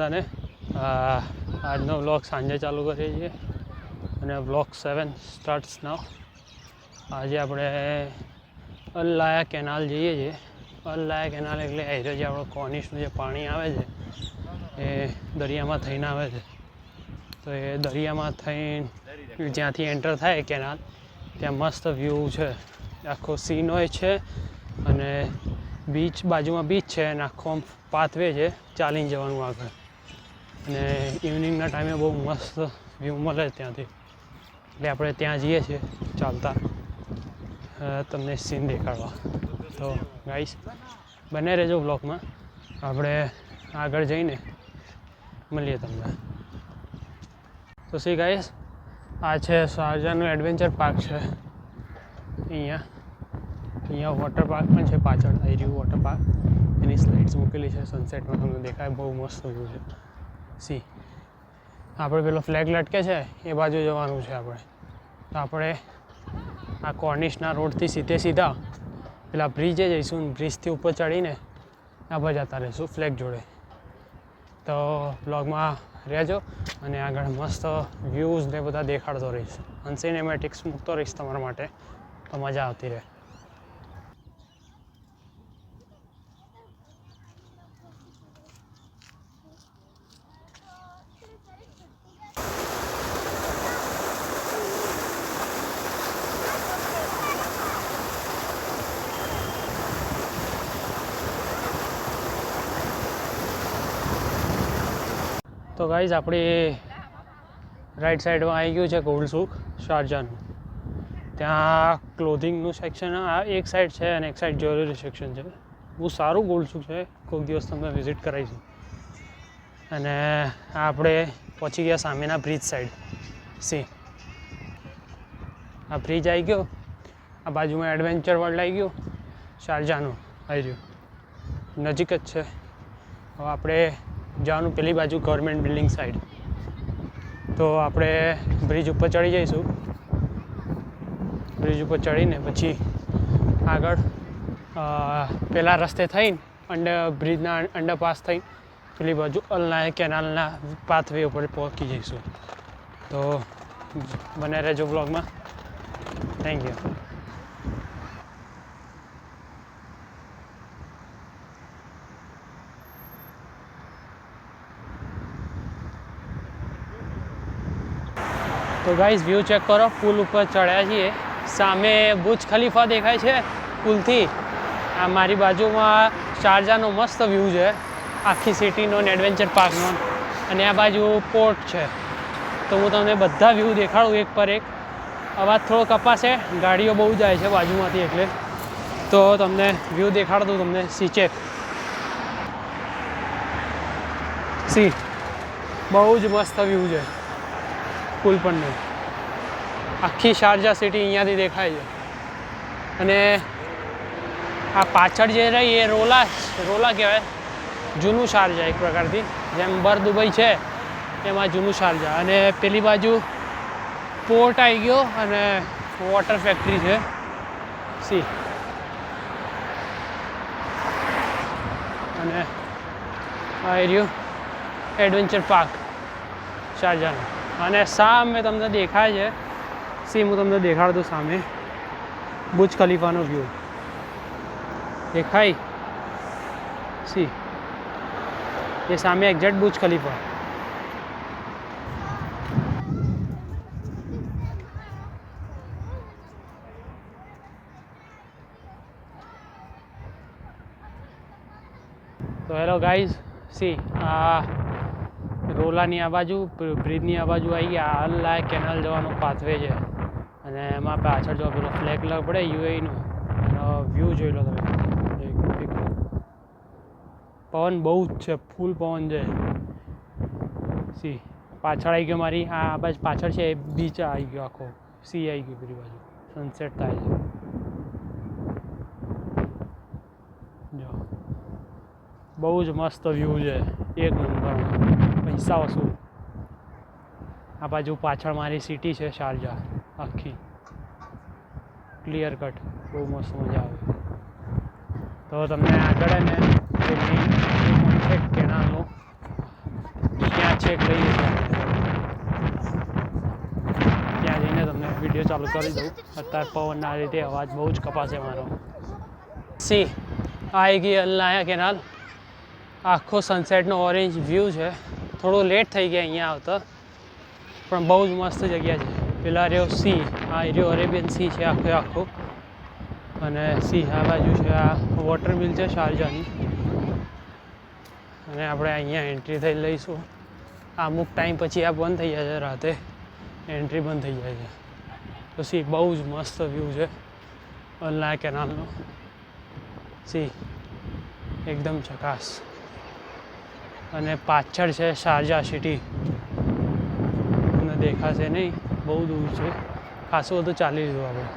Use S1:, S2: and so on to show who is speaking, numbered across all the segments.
S1: બધાને આજનો વ્લોગ સાંજે ચાલુ કરીએ છીએ અને વ્લોગ 7 સ્ટાર્ટ્સ નાવ. આજે આપણે અલલાયા કેનાલ જઈએ છીએ. અલલાયા કેનાલ એટલે એ જે આપણો કોનિશનું જે પાણી આવે છે એ દરિયામાં થઈને આવે છે. તો એ દરિયામાં થઈને જ્યાંથી એન્ટર થાય કેનાલ ત્યાં મસ્ત વ્યૂ છે. આખો સીનોય છે અને બીચ બાજુમાં બીચ છે અને આખો પાથવે છે ચાલીને જવાનું આગળ. અને ઇવનિંગના ટાઈમે બહુ મસ્ત વ્યૂ મળે ત્યાંથી, એટલે આપણે ત્યાં જઈએ છીએ ચાલતા તમને સીન દેખાડવા. તો ગાઈસ બને રહેજો બ્લોગમાં, આપણે આગળ જઈને મળીએ તમને. તો સી ગાઈસ, આ છે શારજાનું એડવેન્ચર પાર્ક છે. અહીંયા વોટર પાર્ક પણ છે પાછળ. આવી રહ્યું વોટર પાર્ક, એની સ્લાઇડ્સ મૂકેલી છે. સનસેટમાં તમને દેખાય, બહુ મસ્ત વ્યૂ છે. સી આપણે પેલો ફ્લેગ લટકે છે એ બાજુ જવાનું છે આપણે. તો આપણે આ કોર્નિશના રોડથી સીધા પેલા બ્રિજે જઈશું. બ્રિજથી ઉપર ચડીને આપણે જતા રહીશું ફ્લેગ જોડે. તો બ્લોગમાં રહેજો અને આગળ મસ્ત વ્યૂઝ ને બધા દેખાડતો રહીશ અને સિનેમેટિક્સ મૂકતો રહીશ તમારા માટે, તો મજા આવતી રહે. તો ગાઈઝ આપણી રાઈટ સાઈડમાં આવી ગયું છે ગોલ્ડ સુક શારજાનું. ત્યાં ક્લોથિંગનું સેક્શન એક સાઈડ છે અને એક સાઈડ જ્વેલરી સેક્શન છે. બહુ સારું ગોલ્ડ સુક છે, કોઈક દિવસ તમને વિઝિટ કરાવીશું. અને આપણે પહોંચી ગયા સામેના બ્રિજ સાઈડ. સી આ બ્રિજ આવી ગયો, આ બાજુમાં એડવેન્ચર વર્લ્ડ આવી ગયું શારજાનું આવી રહ્યું, નજીક જ છે. હવે આપણે જવાનું પેલી બાજુ ગવર્મેન્ટ બિલ્ડિંગ સાઈડ. તો આપણે બ્રિજ ઉપર ચડી જઈશું. બ્રિજ ઉપર ચડીને પછી આગળ પેલા રસ્તે થઈને બ્રિજના અંડરપાસ થઈને પેલી બાજુ અલલાયા કેનાલના પાથવે ઉપર પહોંચી જઈશું. તો બને રહેજો બ્લોગમાં. Thank you. તો ગાઈઝ વ્યૂ ચેક કરો. પુલ ઉપર ચડ્યા છીએ. સામે બુર્જ ખલીફા દેખાય છે પુલથી. આ મારી બાજુમાં શારજાનો મસ્ત વ્યૂ છે, આખી સિટીનો ને એડવેન્ચર પાર્કનો. અને આ બાજુ પોર્ટ છે. તો હું તમને બધા વ્યૂ દેખાડું એક પર એક. અવાજ થોડો કપાશે, ગાડીઓ બહુ જાય છે બાજુમાંથી, એટલે તો તમને વ્યૂ દેખાડ દઉં તમને. સી ચેક, સી બહુ જ મસ્ત વ્યૂ છે પુલ પરનું. આખી શારજા સિટી અહીંયાથી દેખાય છે. અને આ પાછળ જે રહી એ રોલા કહેવાય, જૂનું શારજા એક પ્રકારથી. જેમ બર દુબઈ છે એમાં જૂનું શારજા. અને પેલી બાજુ પોર્ટ આવી ગયો અને વોટર ફેક્ટરી છે. સી અને આ એરિયો એડવેન્ચર પાર્ક શારજાનો. અને સામે તમને દેખાય છે, સી હું તમને દેખાડ દઉં સામે બુર્જ ખલીફાનો વ્યૂ દેખાય. સી એ સામે એક્ઝેક્ટ બુર્જ ખલીફા. તો હેલો ગાઈઝ, સી આ રોલાની આ બાજુ, બ્રિજની આ બાજુ આવી ગયા. અલલાયા કેનાલ જવાનો પાથવે છે. અને એમાં પાછળ જો પેલો ફ્લેગ પડે યુએઈનો, એનો વ્યૂ જોઈ લો તમે. પવન બહુ જ છે, ફૂલ પવન છે. સી પાછળ આવી ગયો મારી આ બાજુ પાછળ છે બીચ આવી ગયો આખો. સી આવી ગયું પેલી બાજુ, સનસેટ થાય છે જો. બહુ જ મસ્ત વ્યૂ છે, એક નંબર, પૈસા વસૂલ. આ બાજુ પાછળ મારી સિટી છે શારજા આખી, ક્લિયર કટ, બહુ મસ્ત મજા આવે. તો તમને આગળ ને કેનાલનું ચેક લઈએ છીએ. ત્યાં જઈને તમને વિડીયો ચાલુ કરી દઉં. અત્યારે પવનના રીતે અવાજ બહુ જ કપાશે મારો. સી આવી ગઈ અલનાયા કેનાલ. આખો સનસેટનો ઓરેન્જ વ્યૂ છે. થોડું લેટ થઈ ગયા અહીંયા આવતા, પણ બહુ જ મસ્ત જગ્યા છે. પેલા રહ્યો સી, આ રહ્યો અરેબિયન સી છે આખો. અને સી આ બાજુ છે, આ વોટર મિલ છે શારજાની. અને આપણે અહીંયા એન્ટ્રી થઈ લઈશું. અમુક ટાઈમ પછી આ બંધ થઈ જાય છે, રાતે એન્ટ્રી બંધ થઈ જાય છે. તો સી બહુ જ મસ્ત વ્યૂ છે અલનાયા કેનાલનો. સી એકદમ ઝકાસ. અને પાછળ છે શારજા સિટી. તમને દેખાશે નહીં, બહુ દૂર છે, ખાસું બધું ચાલી લીધું આપણે.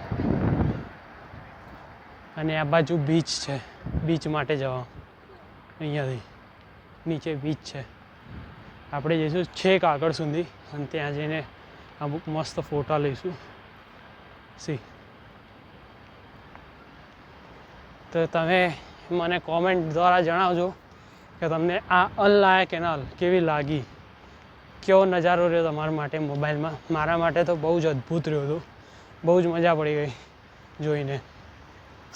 S1: અને આ બાજુ બીચ છે, બીચ માટે જવા. અહીંયાથી નીચે બીચ છે. આપણે જઈશું છેક આગળ સુધી અને ત્યાં જઈને અમુક મસ્ત ફોટા લઈશું. સી તો તમે મને કોમેન્ટ દ્વારા જણાવજો કે તમને આ અલનાયા કેનાલ કેવી લાગી, કેવો નજારો રહ્યો તમારા માટે મોબાઈલમાં. મારા માટે તો બહુ જ અદ્ભુત રહ્યો હતો, બહુ જ મજા પડી ગઈ જોઈને.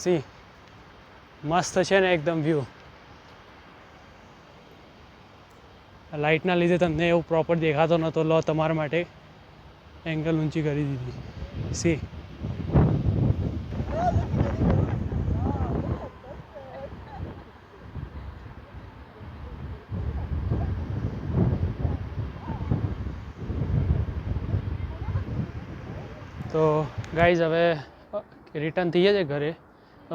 S1: સી મસ્ત છે ને એકદમ વ્યૂ. લાઇટના લીધે તમને એવું પ્રોપર દેખાતો નહોતો. લો તમારા માટે એંગલ ઊંચી કરી દીધી. સી તો ગાઈઝ હવે રિટર્ન થઈ છે ઘરે.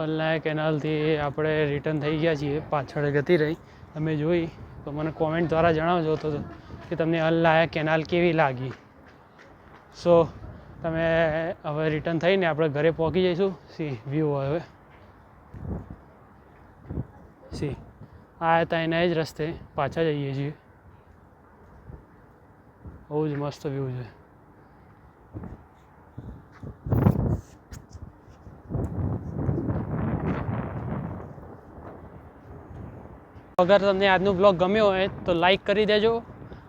S1: અલનાયા કેનાલથી આપણે રિટર્ન થઈ ગયા છીએ. પાછળ જતી રહી તમે જોઈ, તો મને કોમેન્ટ દ્વારા જણાવજો તો કે તમને અલનાયા કેનાલ કેવી લાગી. સો તમે હવે રિટર્ન થઈને આપણે ઘરે પહોંચી જઈશું. સી વ્યૂ હવે સી આ હતા એના જ રસ્તે પાછા જઈએ છીએ. બહુ જ મસ્ત વ્યૂ છે. અગર તમને આજનો બ્લોગ ગમ્યો હોય તો લાઈક કરી દેજો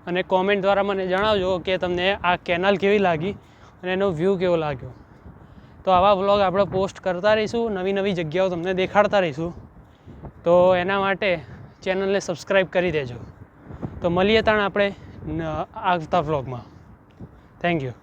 S1: અને કોમેન્ટ દ્વારા મને જણાવજો કે તમને આ કેનાલ કેવી લાગી અને એનો વ્યૂ કેવો લાગ્યો. તો આવા બ્લોગ આપણે પોસ્ટ કરતા રહીશું, નવી નવી જગ્યાઓ તમને દેખાડતા રહીશું. તો એના માટે ચેનલને સબસ્ક્રાઈબ કરી દેજો. તો મળીએ તાણ આપણે આવતા બ્લોગમાં. Thank you.